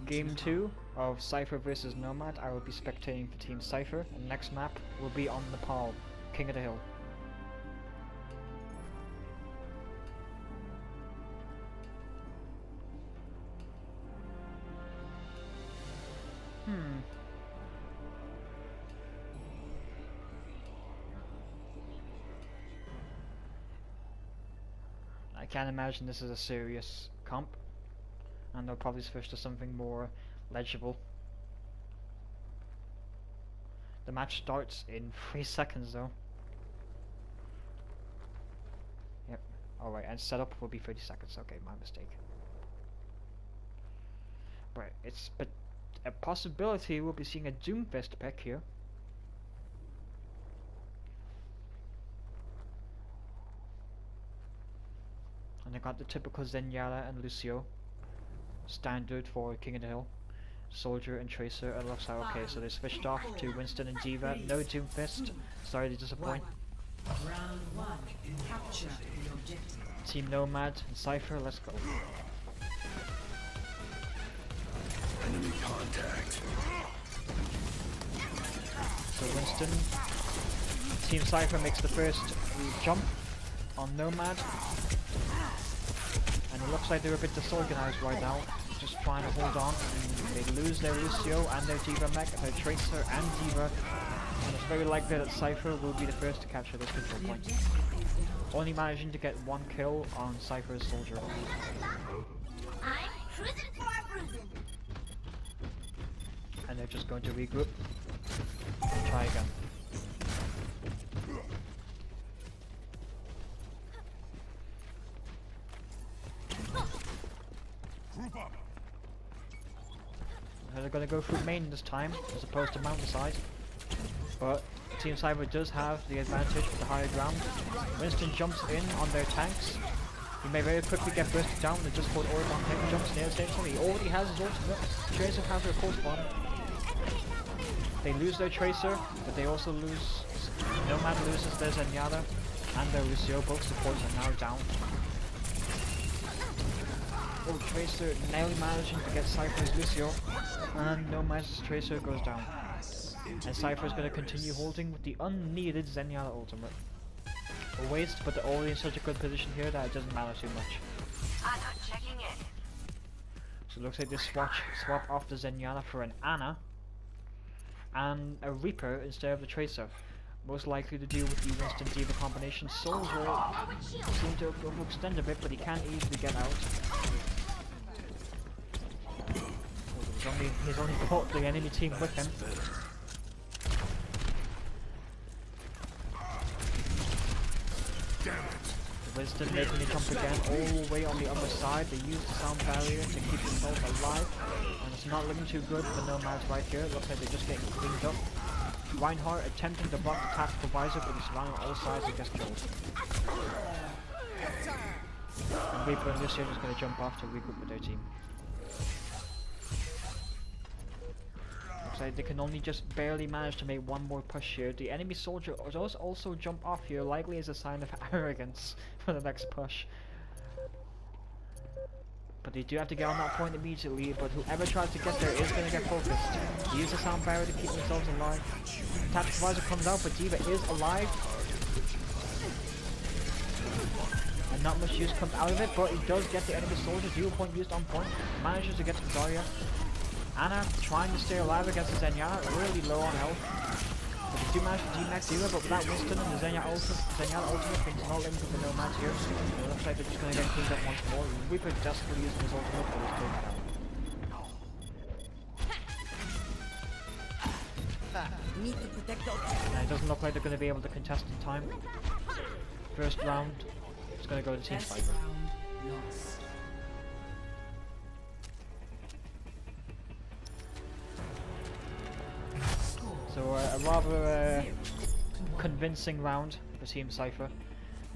Game 2 of Cipher vs Nomad. I will be spectating for Team Cipher, and next map will be on Nepal, King of the Hill. I can't imagine this is a serious comp, and they'll probably switch to something more legible. The match starts in 3 seconds though. Yep, alright, and setup will be 30 seconds. Okay, my mistake. Right, it's but a possibility we'll be seeing a Doomfist pick here. And I got the typical Zenyatta and Lucio, standard for King of the Hill. Soldier and Tracer, it looks like okay, so they switched off to Winston and D.Va. No Doomfist, sorry to disappoint. Round 1, capture the objective. Team Nomad and Cipher, let's go. Enemy contact. So Winston, Team Cipher makes the first jump on Nomad. And it looks like they're a bit disorganized right now, just trying to hold on. And they lose their Lucio and their D.Va mech, their Tracer and D.Va. And it's very likely that Cipher will be the first to capture this control point. Only managing to get 1 kill on Cipher's soldier. I'm cruising for a bruising. And they're just going to regroup and try again. They're going to go through main this time, as opposed to mountainside. But Team Cipher does have the advantage with the higher ground. Winston jumps in on their tanks. He may very quickly get bursted down and just put Orb on him, jumps near the same time. He already has his ultimate. Tracer has their pulse bomb. They lose their Tracer, but they also lose... Nomad loses their Zenyatta and their Lucio. Both supports are now down. Oh, Tracer narrowly managing to get Cypher's Lucio, and Nomad's Tracer goes down. And Cipher is going to continue holding with the unneeded Zenyatta ultimate. A waste, but they're already in such a good position here that it doesn't matter too much. I'm not checking in. So it looks like they swap off the Zenyatta for an Ana and a Reaper instead of the Tracer. Most likely to deal with the Winston D.Va combination. Soldier seems to overextend a bit, but he can't easily get out. He's only caught the enemy team with him. Winston making a jump again, all the way on the other side. They use the sound barrier to keep themselves alive, and it's not looking too good for Nomads right here. It looks like they're just getting cleaned up. Reinhardt attempting to block the tactical visor, but he's surrounded on all sides and gets killed. And Reaper and Lucio are just going to jump off to regroup with their team. Looks like they can only just barely manage to make one more push here. The enemy soldier does also jump off here, likely as a sign of arrogance for the next push. But they do have to get on that point immediately, but whoever tries to get there is going to get focused. Use the sound barrier to keep themselves alive. Tactical visor comes out, but D.Va is alive. And not much use comes out of it, but he does get the enemy soldier. 0 point used on point. Manages to get to Zarya. Ana trying to stay alive against the Zenyatta, really low on health. But they do manage to D-max D.Va, but without Winston and the Zenyatta ultimate, things are not limited for the Nomads here. It looks like they're just going to get cleaned up once more. Reaper desperately using his ultimate, but he's taken down. Need to protect the And it doesn't look like they're going to be able to contest in time. First round, it's going to go to Team Cipher. So a rather convincing round for Team Cipher.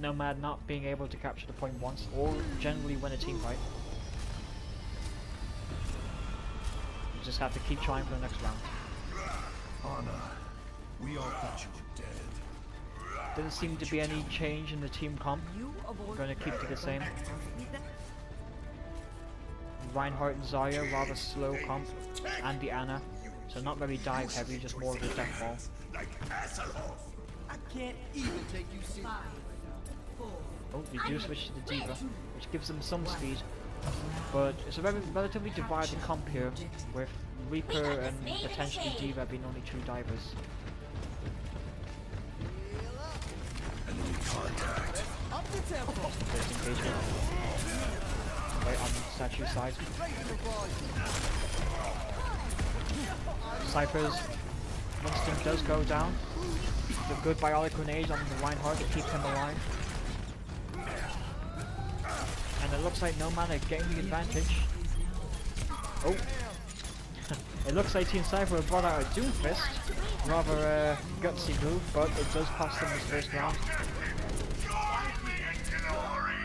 Nomad not being able to capture the point once, or generally win a team fight. You just have to keep trying for the next round. Anna, we all thought you were dead. Doesn't seem to be any change in the team comp. We're going to keep it the same. Reinhardt and Zarya, rather slow comp, and the Ana. So not very dive heavy, just more of a death ball. Like Asaloth. I can't even take you serious. 5, 4, Oh, they do switch to the Diva, which gives them some speed. But it's a very relatively divided comp here, with Reaper and potentially Diva being only 2 divers. Enemy contact. Up the tempo. First engagement. Right on the statue side. Cypher's Winston does go down. The good bionic grenade on the Reinhardt to keep him alive. And it looks like Nomad are getting the advantage. Oh! It looks like Team Cipher have brought out a Doomfist. Rather gutsy move, but it does cost them this first round.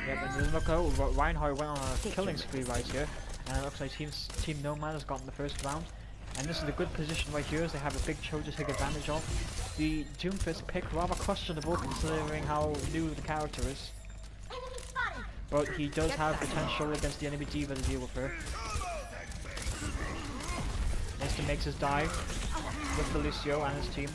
Yep, and look out, Reinhardt went on a killing spree right here. And it looks like Team Nomad has gotten the first round. And this is a good position right here as they have a big choke to take advantage of. The Doomfist pick rather questionable considering how new the character is. Enemy spotted. But he does have potential against the enemy Diva to deal with her. Winston makes his dive with the Lucio and his team.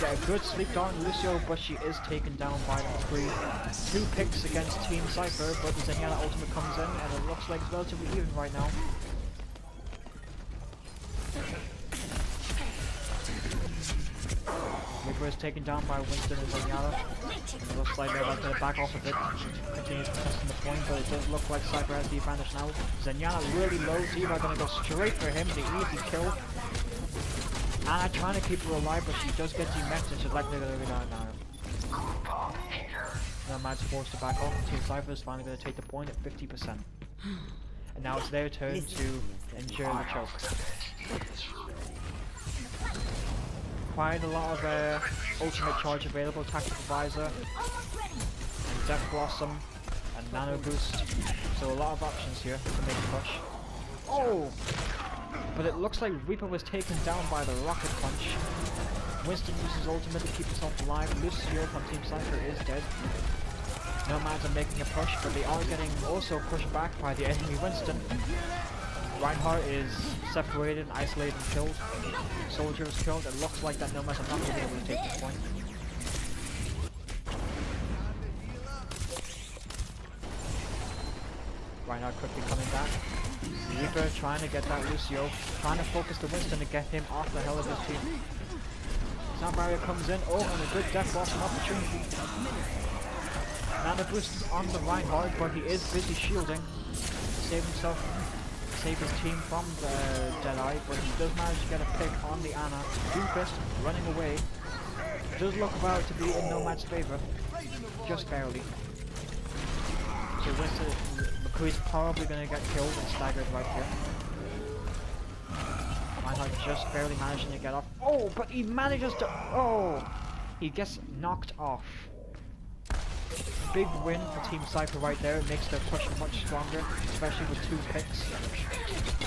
Get a good sleep dart on Lucio, but she is taken down by the McCree. 2 picks against Team Cipher, but the Zenyatta ultimate comes in and it looks like it's relatively even right now. Reaper is taken down by Winston and Zenyatta. And it looks like they're about to back off a bit, continues contesting the point, but it does look like Cipher has the advantage now. Zenyatta really low, Diva gonna go straight for him, the easy kill. Ana trying to keep her alive, but she does get demeched and she's likely to go down now. Nomad's forced to back off, Team Cipher is finally going to take the point at 50%. And now it's their turn to endure the choke. Quite a lot of ultimate charge available, Tactical Visor, and Death Blossom, and Nano Boost. So a lot of options here to make a push. Oh! But it looks like Reaper was taken down by the Rocket Punch. Winston uses ultimate to keep himself alive. Lucio from Team Cipher is dead. Nomads are making a push, but they are getting also pushed back by the enemy Winston. Reinhardt is separated, isolated, and killed. Soldier is killed. It looks like that Nomads are not going to be able to take this point. Reinhardt quickly coming back. Reaper trying to get that Lucio, trying to focus the Winston to get him off the hell of his team. Sound barrier comes in, oh, and a good death blossom opportunity. Nano boost on the Reinhardt, but he is busy shielding. Save himself, save his team from the Deadeye, but he does manage to get a pick on the Ana. Doomfist running away. It does look about to be in Nomad's favor, just barely. So Winston, McCree's probably going to get killed and staggered right here. Reinhardt just barely managing to get off. Oh, but he manages to... Oh! He gets knocked off. Big win for Team Cipher right there. It makes their push much stronger, especially with 2 picks.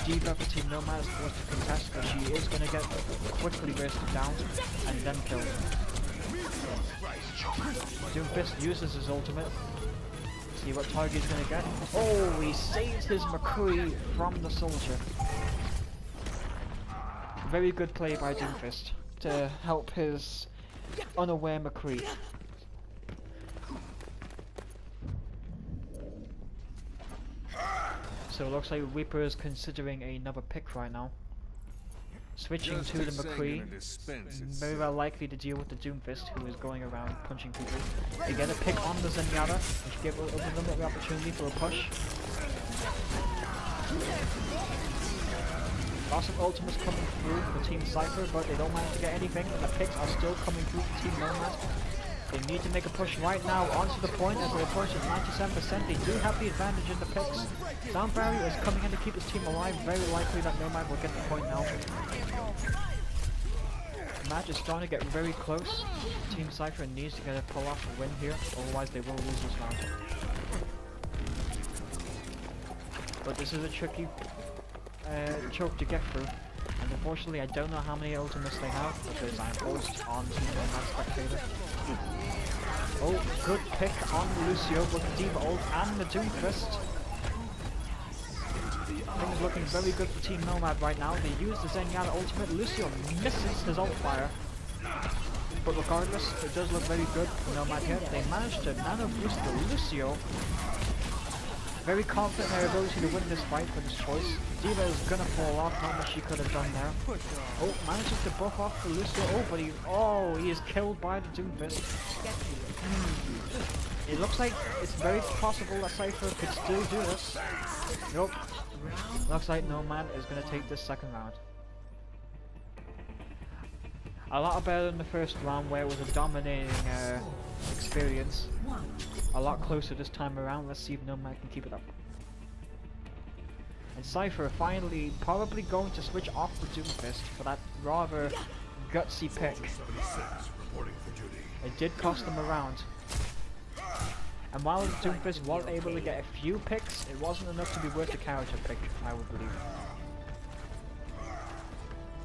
Diva for Team Nomad is forced to contest, but she is going to get quickly bursted down and then killed. Doomfist uses his ultimate. See what target he's going to get. Oh, he saves his McCree from the soldier. Very good play by Doomfist to help his unaware McCree. So it looks like Reaper is considering another pick right now. Switching to the McCree, very well likely to deal with the Doomfist, who is going around punching people. They get a pick on the Zenyatta, which gives them the opportunity for a push. Lots of ultimates coming through for Team Cipher, but they don't manage to get anything, and the picks are still coming through for Team Nomad. They need to make a push right now onto the point as they approach at 97%. They do have the advantage in the picks. Sound Barrier is coming in to keep his team alive. Very likely that Nomad will get the point now. The match is starting to get very close. Team Cipher needs to get a pull off a win here, otherwise they will lose this round. But this is a tricky choke to get through. And unfortunately I don't know how many ultimates they have because I'm forced on Team Nomad Spectator. Oh, good pick on Lucio with the Diva ult and the Doomfist. is looking very good for Team Nomad right now. They use the Zenyatta ultimate. Lucio misses his ult fire. But regardless, it does look very good for Nomad here. They managed to nano boost the Lucio. Very confident in their ability to win this fight for this choice. D.Va is gonna fall off, not much she could have done there. Oh, manages to buff off the Lucio. Oh, he is killed by the Doomfist. It looks like it's very possible that Cipher could still do this. Nope. Looks like Nomad is gonna take this second round. A lot better than the first round where it was a dominating experience. A lot closer this time around. Let's see if Nomad can keep it up. And Cipher finally probably going to switch off the Doomfist for that rather gutsy pick. It did cost them a round. And while the Doomfist was able to get a few picks, it wasn't enough to be worth the character pick, I would believe.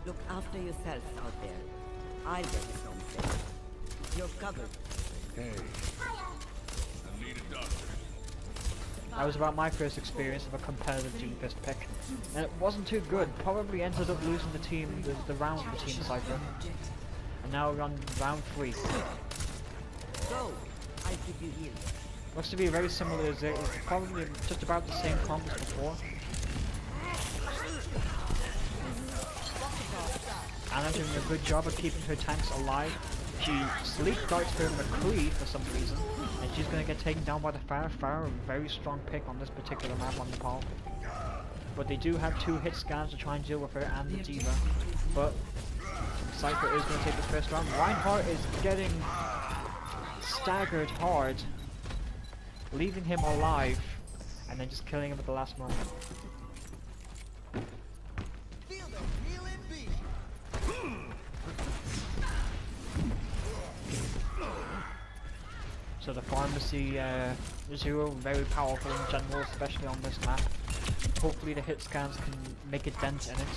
Look after yourselves out there. I'll get something. You're covered. Hey. I need a doctor. That was about my first experience of a competitive Doomfist pick. And it wasn't too good. Probably ended up losing the round for Team Cipher. And now we're on round 3. Go. I'll give you heal. Looks to be very similar as it is probably just about the same comp as before. Anna doing a good job of keeping her tanks alive. She sleep darts her McCree for some reason, and she's going to get taken down by the Pharah. Pharah, a very strong pick on this particular map on Nepal. But they do have 2 hit scans to try and deal with her and the D.Va. But Cipher is going to take the first round. Reinhardt is getting staggered hard, leaving him alive, and then just killing him at the last moment. Feel the healing beat. So the pharmacy is very powerful in general, especially on this map. Hopefully the hit scans can make a dent in it.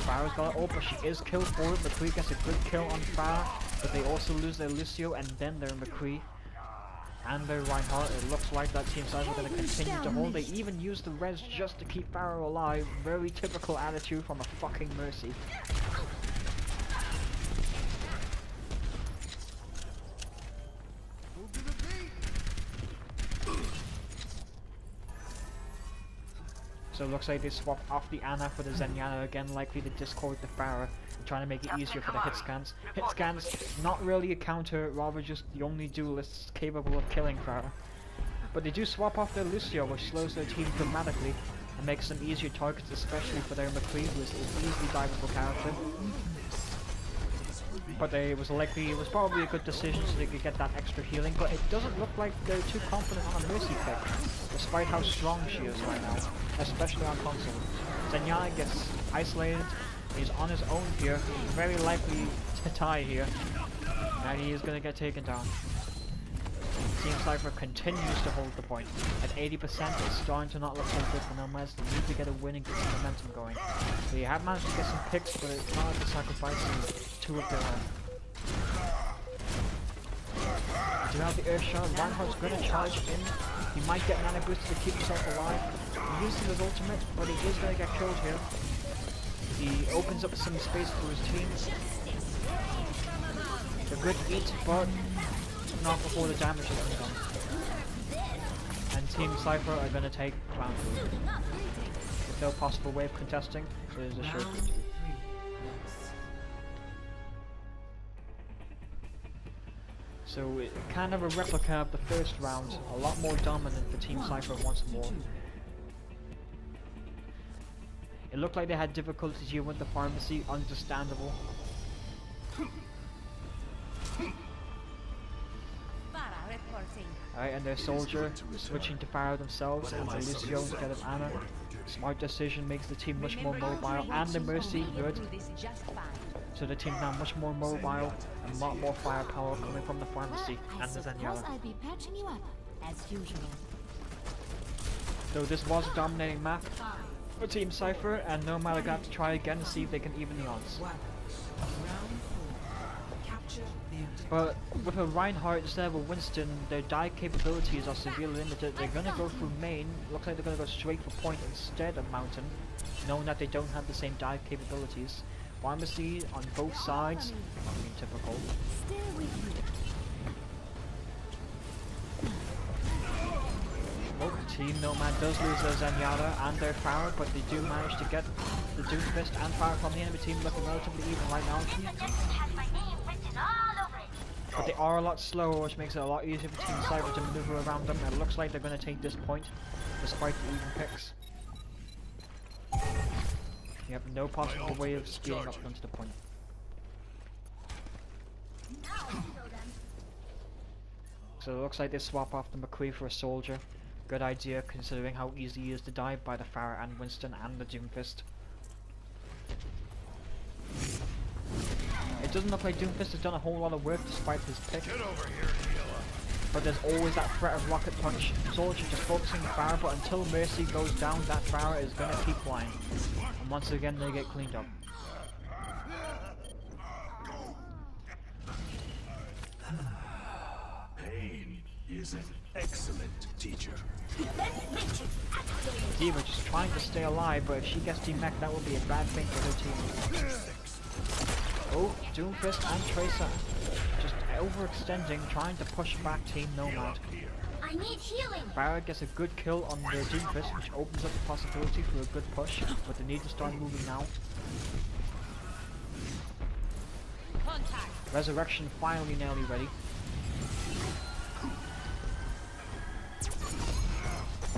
Farah's got it. Oh, but she is killed for it. McCree gets a good kill on Farah, but they also lose their Lucio and then their McCree and their Reinhardt. It looks like that Team Cipher are going to continue to hold. They even use the res just to keep Farah alive. Very typical attitude from a fucking Mercy. Move to the beat. So it looks like they swap off the Ana for the Zenyatta again, likely to discord the Pharah, trying to make it easier for the hit scans. Hit scans, not really a counter, rather just the only duelists capable of killing Pharah. But they do swap off their Lucio, which slows their team dramatically and makes them easier targets, especially for their McCree, who is an easily diveable character. But it was probably a good decision so they could get that extra healing, but it doesn't look like they're too confident on a Mercy pick, despite how strong she is right now, especially on console. Zenyatta gets isolated, he's on his own here, very likely to die here, and he is going to get taken down. Team Cipher continues to hold the point. At 80%, it's starting to not look so good for Nomads. They need to get a win and get some momentum going. They have managed to get some picks, but it's not like sacrificing 2 of their own. They do have the Earth Shard. Reinhardt's going to charge in. He might get mana boosted to keep himself alive. He uses his ultimate, but he is going to get killed here. He opens up some space for his team. A good eat, but not before the damage has been done. And Team Cipher are going to take round 2. With no possible way of contesting, it is a sure victory. So kind of a replica of the first round, a lot more dominant for Team Cipher once more. It looked like they had difficulties here with the pharmacy, understandable. Alright, and their soldier switching to Pharah themselves and the Lucio instead of Ana. Smart decision, makes the team much more mobile, and the Mercy good. So the team now much more mobile and a lot more firepower coming from the pharmacy and the Zenyatta. I'd be patching you up, as usual. So this was a dominating map for Team Cipher, and Nomad are going to have to try again to see if they can even the odds. Round 4. Capture the But with a Reinhardt instead of a Winston, their die capabilities are severely limited. They're gonna go through main. Looks like they're gonna go straight for point instead of mountain, knowing that they don't have the same die capabilities. Pharmacy on both sides. I mean, typical. Oh, Team Nomad does lose their Zenyatta and their Pharah, but they do manage to get the Doomfist and Pharah from the enemy team, looking relatively even right now. Has my name written all over it. But they are a lot slower, which makes it a lot easier for Team Cipher to maneuver around them. It looks like they're going to take this point, despite the even picks. You have no possible way of speeding up onto the point. So it looks like they swap off the McCree for a soldier. Good idea, considering how easy he is to die by the Pharah and Winston and the Doomfist. It doesn't look like Doomfist has done a whole lot of work despite his pick. Get over here, Hila. But there's always that threat of rocket punch. Soldier just focusing Pharah, but until Mercy goes down, that Pharah is gonna keep flying. And once again, they get cleaned up. Pain is an excellent teacher. D.Va just trying to stay alive, but if she gets demech, that would be a bad thing for her team. Oh, Doomfist and Tracer just overextending, trying to push back Team Nomad. I need healing. Barrett gets a good kill on their Doomfist, which opens up the possibility for a good push, but they need to start moving now. Resurrection finally nearly ready.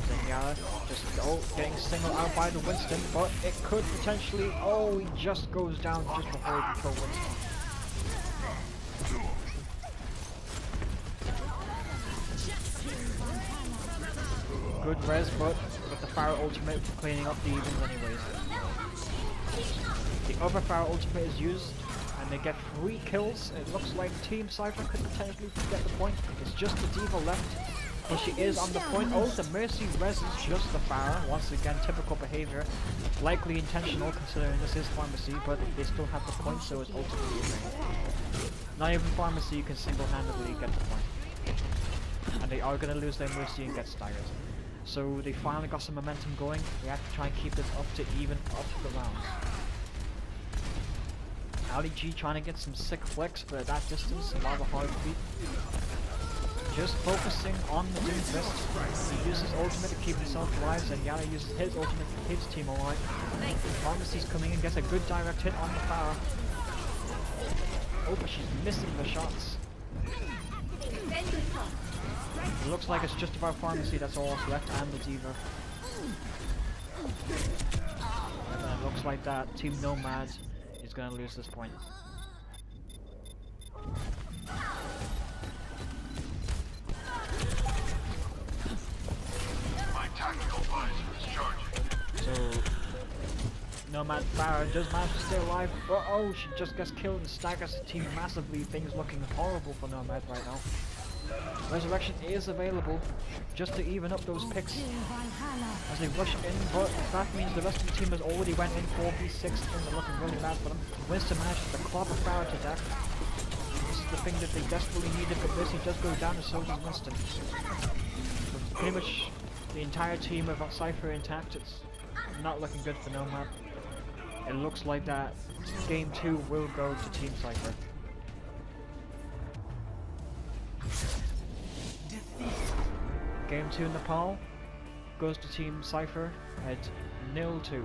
Zenyatta just getting singled out by the Winston, but it could potentially. Oh, he just goes down just before he can kill Winston. Good res, but with the Pharah ultimate cleaning up the evens anyways. The other Pharah ultimate is used, and they get 3 kills. It looks like Team Cipher could potentially get the point. It's just the D.Va left, but she is on the point. Oh, the Mercy reses just the Pharah. Once again, typical behavior. Likely intentional, considering this is Pharmacy, but they still have the point, so it's ultimately a drain. Not even Pharmacy can single-handedly get the point. And they are going to lose their Mercy and get staggered. So they finally got some momentum going. They have to try and keep this up to even up the rounds. Ali G trying to get some sick flicks, but at that distance, a rather hard feat. Just focusing on the Doomfist. He uses ultimate to keep himself alive, and Yana uses his ultimate to keep his team alive. Pharmacy's coming in, gets a good direct hit on the Pharah. Oh, but she's missing the shots. It looks like it's just about Pharmacy that's all that's left, and the D.Va. And then it looks like that Team Nomad is going to lose this point. My tactical visor is charging. So, Nomad Pharah does manage to stay alive, but oh, she just gets killed and staggers the team massively. Things looking horrible for Nomad right now. Resurrection is available just to even up those picks as they rush in, but that means the rest of the team has already went in 4v6. Things are looking really bad for them. Winston managed to clobber Pharah to death. This is the thing that they desperately needed, but Mercy does go down, and so does Winston. So pretty much the entire team of Cipher intact. It's not looking good for Nomad. It looks like that game 2 will go to Team Cipher. Game 2 in Nepal goes to Team Cipher at 0-2.